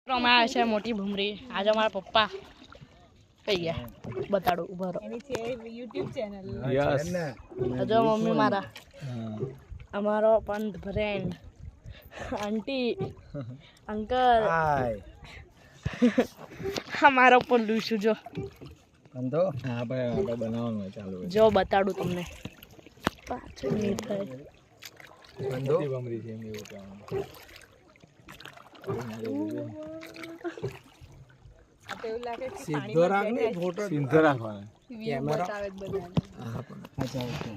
અમારા છે મોટી ભૂમરી. આજે અમારા પપ્પા કઈ ગયા બતાડું ઉભા રહો. એની છે YouTube ચેનલ. યસ હજો મમ્મી મારા અમારો પંત ફ્રેન્ડ આંટી અંકલ હાય અમારો પલ્લુ છું જો અંતો હા ભાઈ આપણે બનાવવાનું ચાલુ જો બતાડું તમને પાછળ નહીં થાય અંતો બમરી છે એમ એવું કહેવાનું આપણે એવું લાગે કે સીધો રાખ ને ફોટો સીધો રાખવાનો કેમેરા બતાવે જ બધાને. હા પણ અચ્છા ઓકે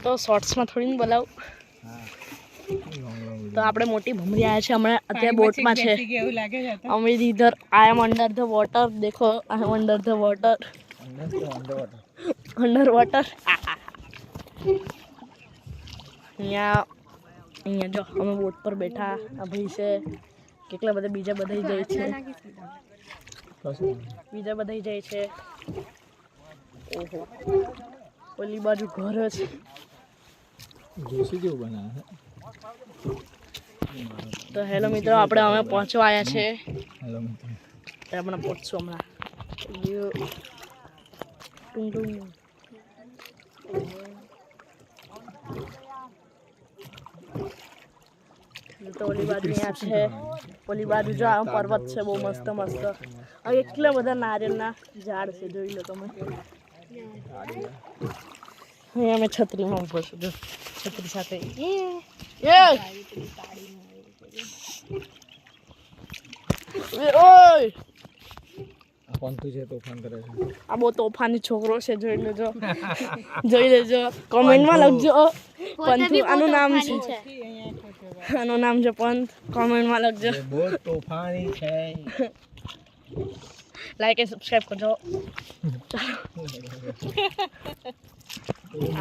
તો શોર્ટ્સમાં થોડી બોલાવું. હા તો આપણે મોટી ભૂમરી આવ્યા છે હમણાં અત્યારે બોટમાં છે. બેસી ગયા એવું લાગે છે તો. અમે ઇધર I am under the water દેખો I am under the water under water અહીંયા જો અમે બોટ પર બેઠા આ ભાઈ છે કેટલા બધા બીજા બધા જાય છે બીજા બધા જાય છે. ઓહો ઓલી બાજુ ઘર છે જોશી જેવું બનાવે તો હેલો મિત્રો આપણે અમે પહોંચવા આવ્યા છે. હેલો મિત્રો આપણે પહોંચશું હમણાં યો ટુંગ ટુંગ તો ઓલી બાજુ અહીંયા છે ઓલી બાજુ જો આ પર્વત છે બહુ મસ્ત મસ્ત અને એટલા બધા નારિયેળના ઝાડ છે જોઈ લો તમે. અહીંયા અમે છત્રીમાં ઊભો છું જો છત્રી સાથે ઓય પંતુ છે તોફાન કરે છે આ બહુ તોફાની છોકરો છે જોઈ લેજો જોઈ લેજો કોમેન્ટમાં લખજો પંતુ આનું નામ છે આનું નામ છે પંત કોમેન્ટમાં લખજો બહુ તોફાની છે લાઈક અને સબસ્ક્રાઇબ કરજો.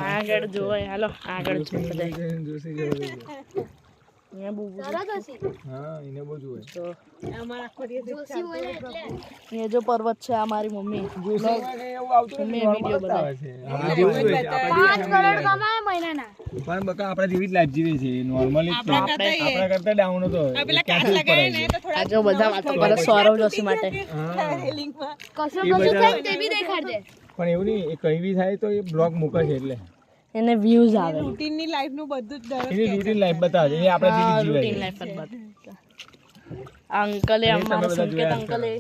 આગળ જોવાય હાલો આગળ છે બધા જોશી જેવું અહીંયા બહુ હા એને બહુ જોવે તો અમારા આખો દિવસ એક ચાલતો હોય problem. એ જો પર્વત છે આ મારી મમ્મી જોશી એવું આવતું મેં વિડીયો બનાવ્યો છે હા જેવું જ હોય છે પણ બકા આપણા જેવી જ લાઈફ જીવે છે નોર્મલી આપણા કરતા ડાઉન હતો આ પેલા કાચ લગાવે ને તો થોડા આ જો બધા વાતો કરે સૌરવ જોશી માટે લિંકમાં પણ એવું નહીં એ કઈ બી થાય તો એ બ્લોગ મૂકે છે એટલે એને વ્યૂઝ આવે રૂટીન ની લાઈફ નું બધું જ દરરોજ એની રૂટીન લાઈફ બતાવે છે એ આપણે જેવી જીવે રૂટીન છે લાઈફ જ બાત અંકલે અમારા સંકેત અંકલે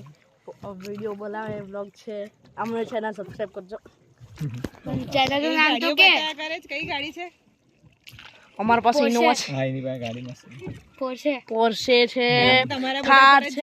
વિડીયો બનાવે વ્લોગ છે અમને ચેનલ સબસ્ક્રાઇબ કરજો. ગાડીઓ બતાવ્યા કરે છે. કઈ ગાડી છે? અમારા પાસે ઇનોવા છે હા એની પાસે ગાડી મસ્ત પોર્શે છે તમારા થાર બધા છે